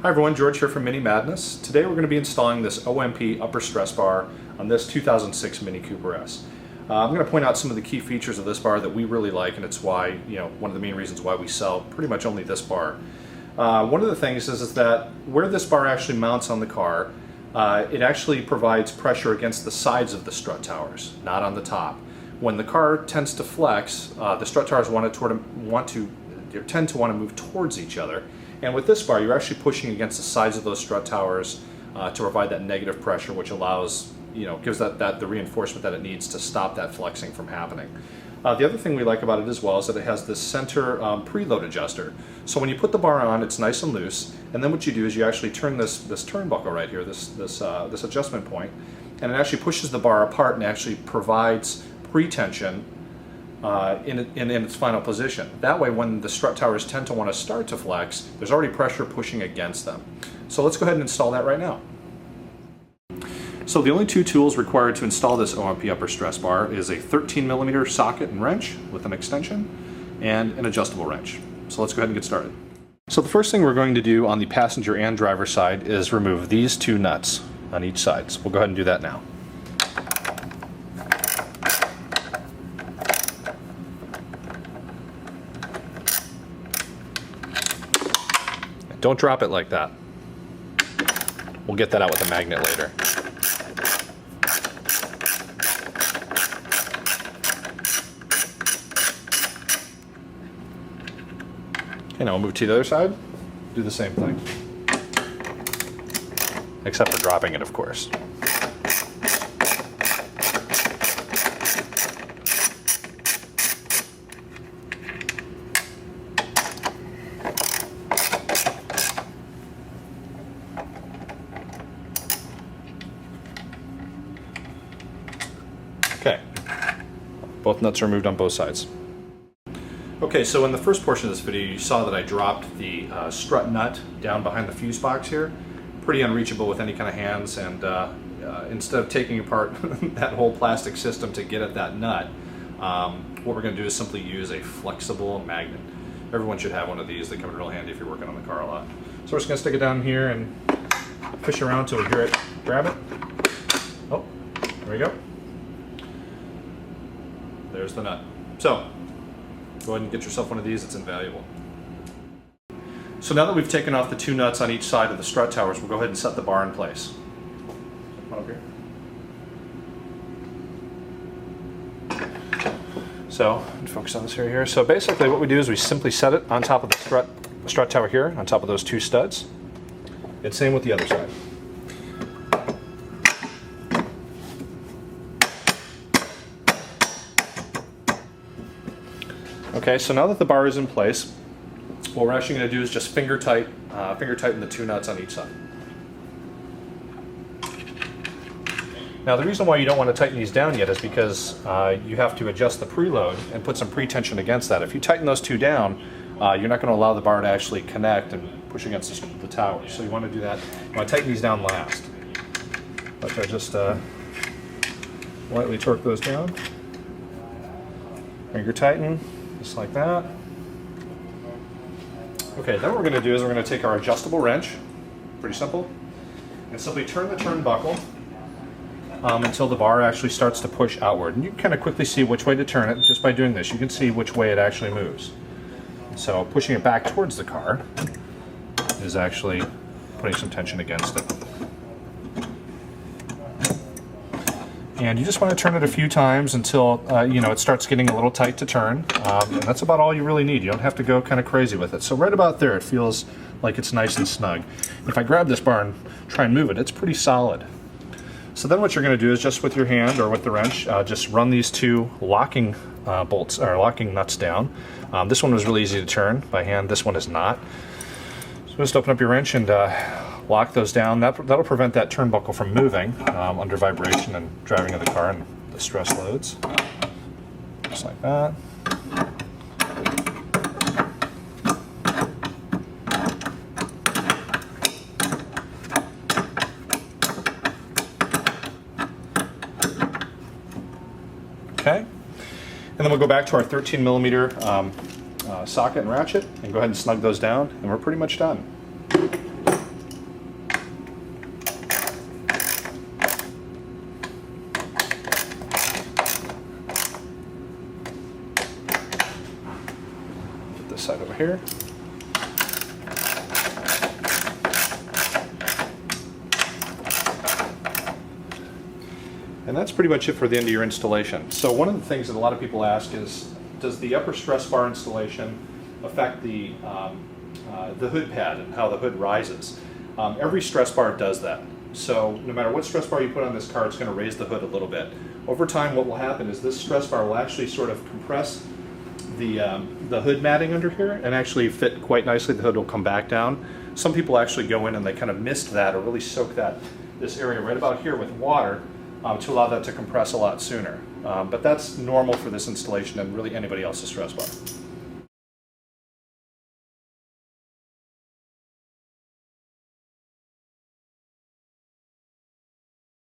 Hi everyone, George here from Mini Madness. Today we're going to be installing this OMP upper stress bar on this 2006 Mini Cooper S. I'm going to point out some of the key features of this bar that we really like, and it's why, one of the main reasons why we sell pretty much only this bar. One of the things is that where this bar actually mounts on the car, it actually provides pressure against the sides of the strut towers, not on the top. When the car tends to flex, the strut towers tend to want to move towards each other. And with this bar, you're actually pushing against the sides of those strut towers to provide that negative pressure, which allows, gives that the reinforcement that it needs to stop that flexing from happening. The other thing we like about it as well is that it has this center preload adjuster. So when you put the bar on, it's nice and loose, and then what you do is you actually turn this turnbuckle right here, this adjustment point, and it actually pushes the bar apart and actually provides pre-tension in its final position. That way, when the strut towers tend to want to start to flex, there's already pressure pushing against them. So let's go ahead and install that right now. So the only two tools required to install this OMP upper stress bar is a 13mm socket and wrench with an extension and an adjustable wrench. So let's go ahead and get started. So the first thing we're going to do on the passenger and driver side is remove these two nuts on each side. So we'll go ahead and do that now. Don't drop it like that. We'll get that out with a magnet later. Okay, now we'll move to the other side. Do the same thing. Except for dropping it, of course. Okay, both nuts are removed on both sides. Okay, so in the first portion of this video, you saw that I dropped the strut nut down behind the fuse box here. Pretty unreachable with any kind of hands, and instead of taking apart that whole plastic system to get at that nut, what we're going to do is simply use a flexible magnet. Everyone should have one of these. They come in real handy if you're working on the car a lot. So we're just going to stick it down here and fish around until we hear it. Grab it. Oh, there we go. There's the nut. So, go ahead and get yourself one of these, it's invaluable. So now that we've taken off the two nuts on each side of the strut towers, we'll go ahead and set the bar in place. Come on up here. So, focus on this area here. So basically what we do is we simply set it on top of the strut tower here, on top of those two studs. And same with the other side. Okay, so now that the bar is in place, what we're actually going to do is just finger tighten the two nuts on each side. Now the reason why you don't want to tighten these down yet is because you have to adjust the preload and put some pre-tension against that. If you tighten those two down, you're not going to allow the bar to actually connect and push against the tower. So you want to do that. You want to tighten these down last. Like I just lightly torque those down. Finger tighten. Just like that. Okay, then what we're going to do is we're going to take our adjustable wrench, pretty simple, and simply turn the turnbuckle until the bar actually starts to push outward. And you can kind of quickly see which way to turn it just by doing this. You can see which way it actually moves. So pushing it back towards the car is actually putting some tension against it. And you just want to turn it a few times until it starts getting a little tight to turn. And that's about all you really need. You don't have to go kind of crazy with it. So right about there, it feels like it's nice and snug. If I grab this bar and try and move it, it's pretty solid. So then what you're going to do is just with your hand or with the wrench, just run these two locking bolts or locking nuts down. This one was really easy to turn by hand. This one is not. So just open up your wrench and lock those down. That'll prevent that turnbuckle from moving under vibration and driving of the car and the stress loads. Just like that. Okay. And then we'll go back to our 13mm socket and ratchet and go ahead and snug those down, and we're pretty much done. here. And that's pretty much it for the end of your installation. So one of the things that a lot of people ask is, does the upper stress bar installation affect the hood pad and how the hood rises? Every stress bar does that. So no matter what stress bar you put on this car, it's going to raise the hood a little bit. Over time, what will happen is this stress bar will actually sort of compress the hood matting under here and actually fit quite nicely. The hood will come back down. Some people actually go in and they kind of mist that or really soak this area right about here with water to allow that to compress a lot sooner. But that's normal for this installation and really anybody else's stress bar.